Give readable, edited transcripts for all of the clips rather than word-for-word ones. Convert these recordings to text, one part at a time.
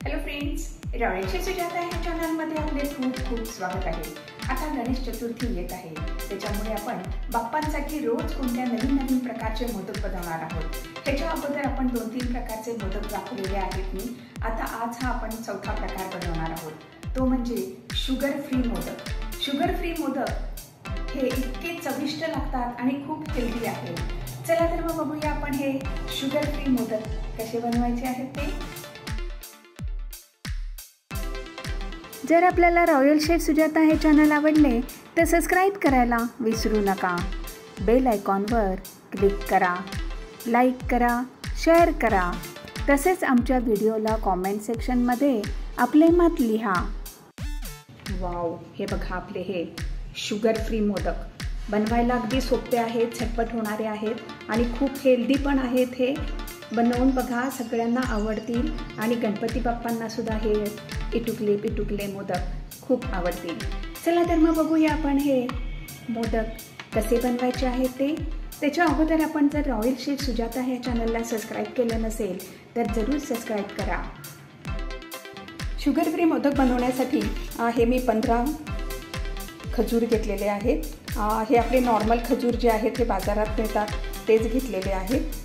Hello friends, royal chef Sujata या चॅनलमध्ये आपले खूप खूप स्वागत आहे। आता गणेश चतुर्थी येत आहे, त्याच्यामुळे आपण बाप्पांसाठी रोज कोणत्या नवीन प्रकारचे मोदक बनवणार आहोत। ह्याच्या अगोदर आपण 2-3 प्रकारचे मोदक दाखवलेले आहेत मी। आता आज हा आपण चौथा प्रकार बनवणार आहोत, तो म्हणजे sugar free modak. Sugar free modak हे इतके चविष्ट लागतात आणि खूप हेल्दी आहेत। चला तर मग बघूया आपण हे शुगर फ्री मोदक कसे बनवायचे आहेत ते। जर आपल्याला रॉयल शेफ सुजाता हे चॅनल आवडले तर सबस्क्राईब करायला विसरू नका। बेल आयकॉनवर क्लिक करा, लाईक करा, शेअर करा। तसेच आमच्या व्हिडिओला कॉमेंट सेक्शनमध्ये आपले मत लिहा। वाव, हे बघा आपले हे शुगर फ्री मोदक बनवायला अगदी सोपे आहेत, झटपट होणारे आहेत आणि खूप हेल्दी पण आहेत। हे बनवून बघा, सगळ्यांना आवडतील आणि गणपती बाप्पांना सुद्धा हे पिटुकले मोदक खूप आवडतील। चला तर मग बघूया आपण हे मोदक कसे बनवायचे आहेत ते। त्याच्या अगोदर आपण जर रॉयल शेफ सुजाता या चॅनलला सबस्क्राईब केलं नसेल तर जरूर सबस्क्राईब करा। शुगर फ्री मोदक बनवण्यासाठी हे मी 15 खजूर घेतलेले आहेत। हे आपले नॉर्मल खजूर जे आहेत ते बाजारात मिळतात तेच घेतलेले आहेत।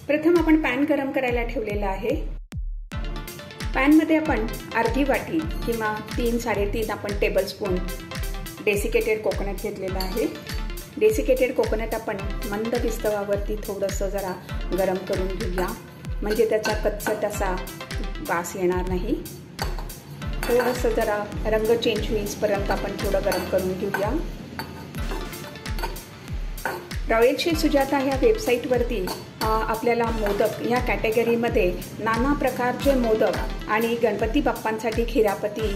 प्रथम आपण पॅन गरम करायला ठेवलेला आहे। पॅनमध्ये आपण अर्धी वाटी किंवा 3-3.5 आपण टेबलस्पून डेसिकेटेड कोकोनट घेतलेला आहे। डेसिकेटेड कोकोनट आपण मंद विस्तवावरती थोडंसं जरा गरम करून घेऊया, म्हणजे त्याचा कच्चट असा वास येणार नाही। थोडंसं जरा रंग चेंज होईपर्यंत आपण थोडं गरम करून घेऊया। रॉयल शेफ सुजाता ह्या वेबसाईटवरती आपल्याला मोदक ह्या कॅटेगरीमध्ये नाना प्रकारचे मोदक आणि गणपती बाप्पांसाठी खिरापती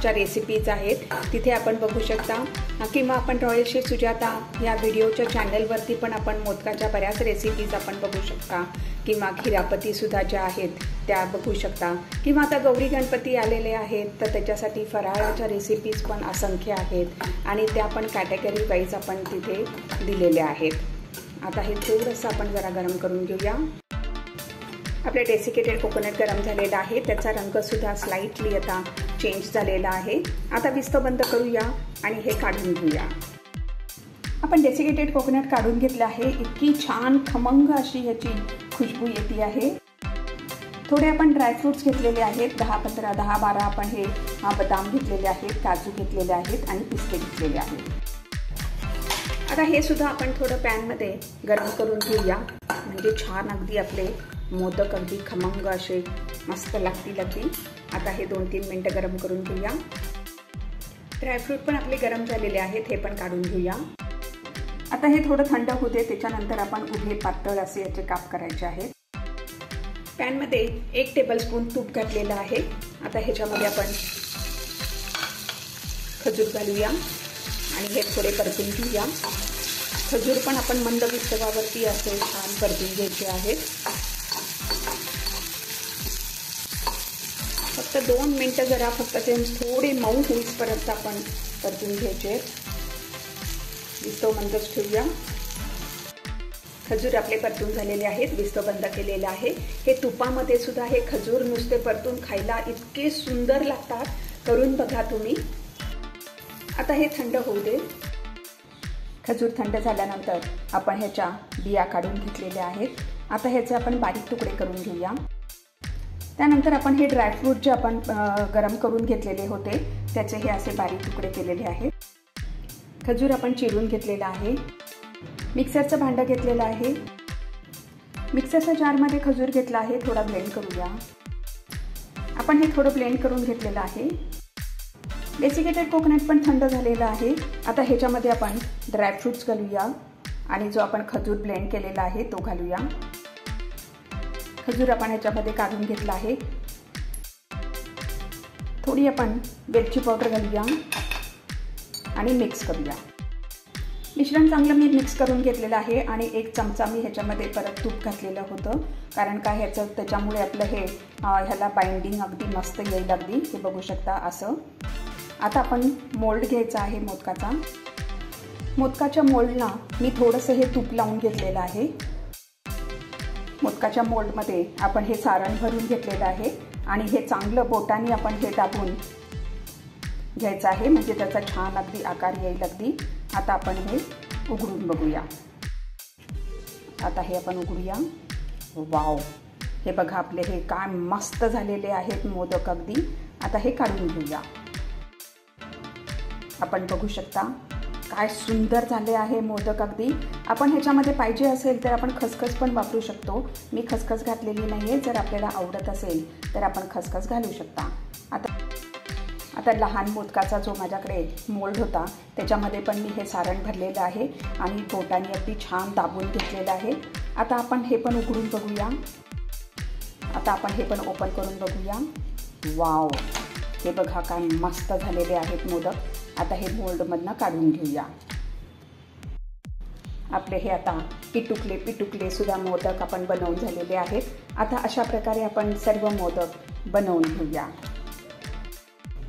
च्या रेसिपीज आहेत, तिथे आपण बघू शकता। किंवा आपण रॉयल शेफ सुजाता या व्हिडिओच्या चॅनलवरती पण आपण मोदकाच्या बऱ्याच रेसिपीज आपण बघू शकता, किंवा खिरापतीसुद्धा ज्या आहेत त्या बघू शकता। किंवा आता गौरी गणपती आलेले आहेत तर त्याच्यासाठी फराळाच्या रेसिपीज पण असंख्य आहेत आणि त्या पण कॅटेगरी वाईज आपण तिथे दिलेल्या आहेत। आता हे थोडंसं आपण जरा गरम करून घेऊया। आपले डेसिकेटेड कोकोनट गरम झालेला आहे, त्याचा रंगसुद्धा स्लाइटली आता चेंज झालेला आहे। आता विस्तव बंद करूया आणि हे काढून घेऊया। आपण डेसिकेटेड कोकोनट काढून घेतले आहे। इतकी छान खमंग अशी ह्याची खुशबू येते आहे। थोडे आपण ड्रायफ्रूट्स घेतलेले आहेत, 10-12 आपण हे बदाम घेतलेले आहेत, काजू घेतलेले आहेत आणि पिस्ते घेतलेले आहेत। आता हे सुद्धा आपण थोडं पॅनमध्ये गरम करून घेऊया, म्हणजे छान अगदी आपले मोदक अगदी खमंग असे मस्त लागतील अगदी। आता हे 2-3 मिनटं गरम करून घेऊया। ड्रायफ्रूट पण आपले गरम झालेले आहेत, हे पण काढून घेऊया। आता हे थोडं थंड होऊ दे, त्याच्यानंतर आपण उभे पातळ असे याचे काप करायचे आहेत। पॅनमध्ये 1 टेबलस्पून तूप घातलेलं आहे। आता ह्याच्यामध्ये आपण खजूर घालूया आणि हे थोडे परतून घेऊया। खजूर पण आपण मंद विस्तवावरती असे छान परतून घ्यायचे आहेत। फक्त 2 मिनटं जरा फक्त ते थोडे मऊ होईपर्यंत आपण परतून घ्यायचे। विस्तव बंदच ठेवूया। खजूर आपले परतून झालेले आहेत, विस्तव बंद केलेले आहे। हे तुपामध्ये सुद्धा हे खजूर नुसते परतून खायला इतके सुंदर लागतात, करून बघा तुम्ही। आता हे थंड होऊ दे। खजूर थंड झाल्यानंतर आपण ह्याच्या बिया काढून घेतलेल्या आहेत। आता ह्याचे आपण बारीक तुकडे करून घेऊया। त्यानंतर आपण हे ड्रायफ्रूट जे आपण गरम करून घेतलेले होते त्याचे हे असे बारीक तुकडे केलेले आहेत। खजूर आपण चिरून घेतलेला आहे। मिक्सरचं भांडं घेतलेलं आहे। मिक्सरच्या जारमध्ये खजूर घेतला आहे, थोडा ब्लेंड करूया। आपण हे थोडं ब्लेंड करून घेतलेलं आहे। डेसिकेटेड कोकोनट पण थंड झालेला आहे। आता ह्याच्यामध्ये आपण ड्रायफ्रूट्स घालूया आणि जो आपण खजूर ब्लेंड केलेला आहे तो घालूया। खजूर आपण ह्याच्यामध्ये काढून घेतला आहे। थोडी आपण वेलची पावडर घालूया आणि मिक्स करूया। मिश्रण चांगलं मी मिक्स करून घेतलेलं आहे आणि 1 चमचा मी ह्याच्यामध्ये परत तूप घातलेलं होतं, कारण काय ह्याचं त्याच्यामुळे आपलं हे ह्याला बाइंडिंग अगदी मस्त येईल अगदी। हे बघू शकता असं। आता आपण मोल्ड घ्यायचा आहे मोदकाचा। मोदकाच्या मोल्डला मी थोडंसं हे तूप लावून घेतलेलं आहे। मोदकाच्या मोल्डमध्ये आपण हे सारण भरून घेतलेलं आहे आणि हे चांगलं बोटाने आपण हे दाबून घ्यायचं आहे, म्हणजे त्याचा छान अगदी आकार येईल अगदी. आता आपण हे उघडून बघूया. आता हे आपण उघडूया. वाव, हे बघा आपले हे काय मस्त झालेले आहेत मोदक अगदी. आता हे काढून घेऊया. आपण बघू शकता काय सुंदर झाले आहे मोदक अगदी. आपण ह्याच्यामध्ये पाहिजे असेल तर आपण खसखस पण वापरू शकतो. मी खसखस घातलेली नाही आहे. जर आपल्याला आवडत असेल तर आपण खसखस घालू शकता. आता लहान मोदकाचा जो माझ्याकडे मोल्ड होता त्याच्यामध्ये पण मी हे सारण भरलेलं आहे आणि बोटाने अगदी छान दाबून घेतलेलं आहे. आता आपण हे पण उघडून बघूया. आता आपण हे पण ओपन करून बघूया. वाव, हे बघा काय मस्त झालेले आहेत मोदक. आता हे मोल्डमधनं काढून घेऊया. आपले हे आता पिटुकले सुद्धा मोदक आपण बनवून झालेले आहेत. आता अशा प्रकारे आपण सर्व मोदक बनवून घेऊया.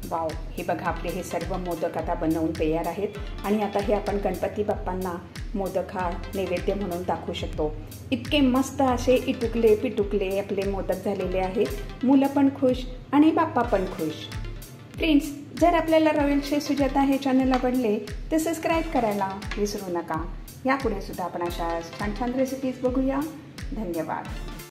वाव, हे बघा आपले हे सर्व मोदक आता बनवून तयार आहेत आणि आता हे आपण गणपती बाप्पांना मोदक हा नैवेद्य म्हणून दाखवू शकतो. इतके मस्त असे पिटुकले आपले मोदक झालेले आहेत. मुलं पण खुश आणि बाप्पा पण खुश. फ्रेंड्स, जर आपल्याला रॉयल शेफ सुजाता हे चॅनल आवडले तर सबस्क्राईब करायला विसरू नका. यापुढे सुद्धा आपण अशा छान छान रेसिपीज बघूया. धन्यवाद.